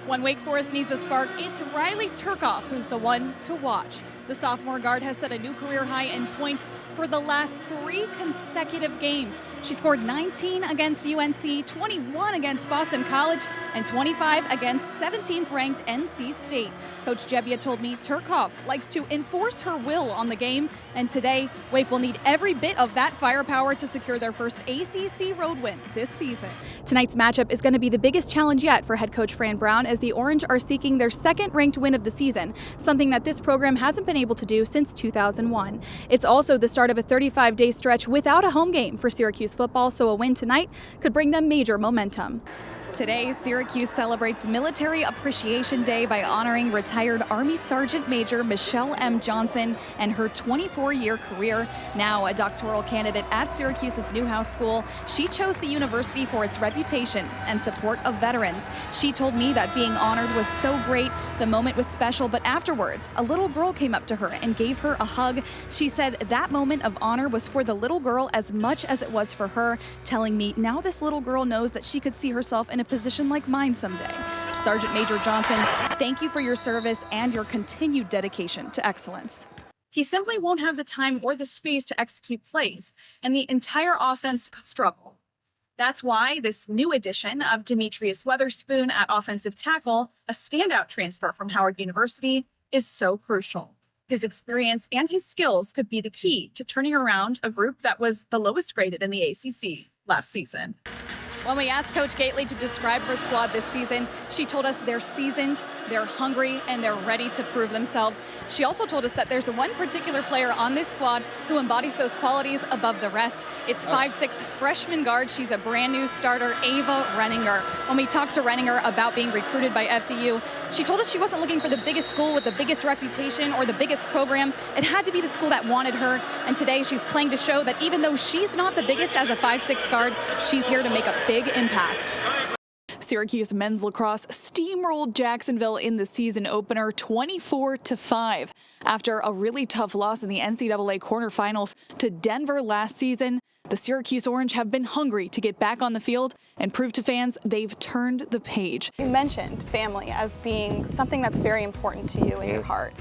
When Wake Forest needs a spark, it's Riley Turcoff who's the one to watch. The sophomore guard has set a new career high in points for the last 3 consecutive games. She scored 19 against UNC, 21 against Boston College, and 25 against 17th-ranked NC State. Coach Jebbia told me Turcoff likes to enforce her will on the game, and today, Wake will need every bit of that firepower to secure their first ACC road win this season. Tonight's matchup is going to be the biggest challenge yet for head coach Fran Brown, as the Orange are seeking their second-ranked win of the season, something that this program hasn't been able to do since 2001. It's also the start of a 35-day stretch without a home game for Syracuse football, so a win tonight could bring them major momentum. Today, Syracuse celebrates Military Appreciation Day by honoring retired Army Sergeant Major Michelle M. Johnson and her 24-year career. Now a doctoral candidate at Syracuse's Newhouse School, she chose the university for its reputation and support of veterans. She told me that being honored was so great, the moment was special, but afterwards, a little girl came up to her and gave her a hug. She said that moment of honor was for the little girl as much as it was for her, telling me now this little girl knows that she could see herself in a position like mine someday. Sergeant Major Johnson, thank you for your service and your continued dedication to excellence. He simply won't have the time or the space to execute plays, and the entire offense could struggle. That's why this new addition of Demetrius Weatherspoon at offensive tackle, a standout transfer from Howard University, is so crucial. His experience and his skills could be the key to turning around a group that was the lowest graded in the ACC last season. When we asked Coach Gately to describe her squad this season, she told us they're seasoned, they're hungry, and they're ready to prove themselves. She also told us that there's one particular player on this squad who embodies those qualities above the rest. It's 5'6" freshman guard. She's a brand new starter, Ava Renninger. When we talked to Renninger about being recruited by FDU, she told us she wasn't looking for the biggest school with the biggest reputation or the biggest program. It had to be the school that wanted her. And today she's playing to show that even though she's not the biggest as a 5'6" guard, she's here to make a big impact. Syracuse men's lacrosse steamrolled Jacksonville in the season opener 24-5. After a really tough loss in the NCAA quarterfinals to Denver last season, the Syracuse Orange have been hungry to get back on the field and prove to fans they've turned the page. You mentioned family as being something that's very important to you in your heart.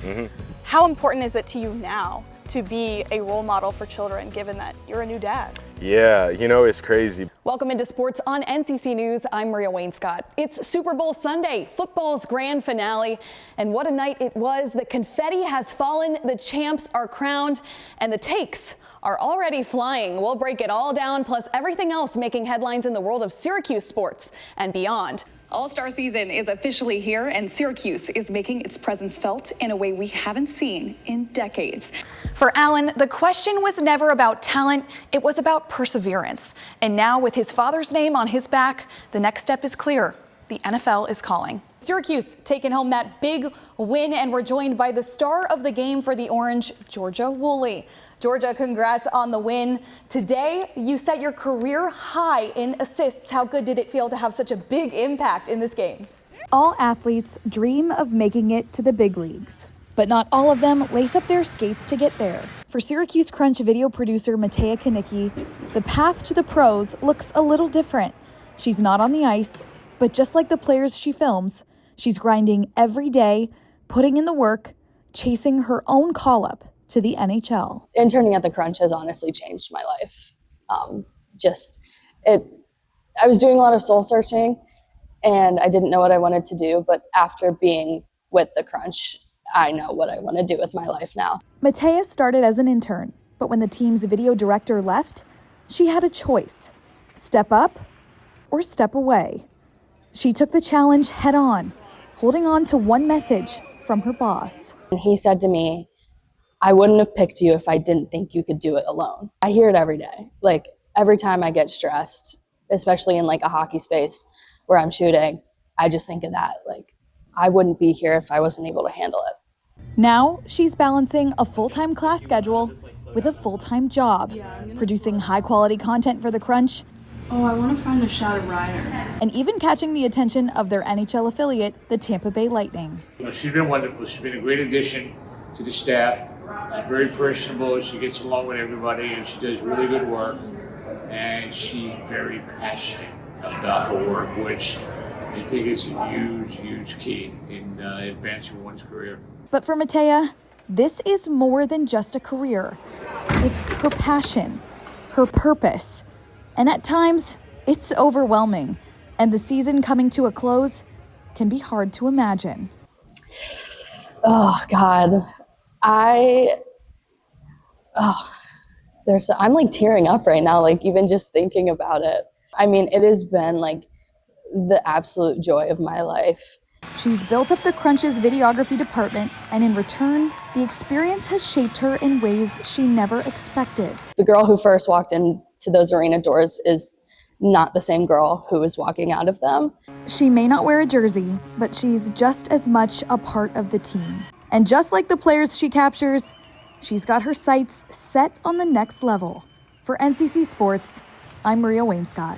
How important is it to you now to be a role model for children, given that you're a new dad? Yeah, you know, it's crazy. Welcome into sports on NCC News. I'm Maria Wainscott. It's Super Bowl Sunday, football's grand finale, and what a night it was. The confetti has fallen, the champs are crowned, and the takes are already flying. We'll break it all down, plus everything else making headlines in the world of Syracuse sports and beyond. All-Star season is officially here, and Syracuse is making its presence felt in a way we haven't seen in decades. For Allen, the question was never about talent, it was about perseverance. And now with his father's name on his back, the next step is clear. The NFL is calling. Syracuse taking home that big win, and we're joined by the star of the game for the Orange, Georgia Woolley. Georgia, congrats on the win. Today, you set your career high in assists. How good did it feel to have such a big impact in this game? All athletes dream of making it to the big leagues, but not all of them lace up their skates to get there. For Syracuse Crunch video producer Matea Kanicki, the path to the pros looks a little different. She's not on the ice, but just like the players she films, she's grinding every day, putting in the work, chasing her own call-up to the NHL. Interning at the Crunch has honestly changed my life. I was doing a lot of soul searching, and I didn't know what I wanted to do, but after being with the Crunch, I know what I want to do with my life now. Matea started as an intern, but when the team's video director left, she had a choice: step up or step away. She took the challenge head on, holding on to one message from her boss. And he said to me, I wouldn't have picked you if I didn't think you could do it alone. I hear it every day. Like, every time I get stressed, especially in like a hockey space where I'm shooting, I just think of that. Like, I wouldn't be here if I wasn't able to handle it. Now she's balancing a full-time class schedule with a full-time job, producing high-quality content for The Crunch. Oh, I want to find the shot of Ryder. And even catching the attention of their NHL affiliate, the Tampa Bay Lightning. She's been wonderful. She's been a great addition to the staff. She's very personable. She gets along with everybody, and she does really good work. And she's very passionate about her work, which I think it's a huge, huge key in advancing one's career. But for Matea, this is more than just a career. It's her passion, her purpose, and at times, it's overwhelming. And the season coming to a close can be hard to imagine. Oh God, I'm like tearing up right now, like even just thinking about it. I mean, it has been like the absolute joy of my life. She's built up the Crunch's videography department, and in return, the experience has shaped her in ways she never expected. The girl who first walked into those arena doors is not the same girl who is walking out of them. She may not wear a jersey, but she's just as much a part of the team. And just like the players she captures, she's got her sights set on the next level. For NCC Sports, I'm Maria Wainscott.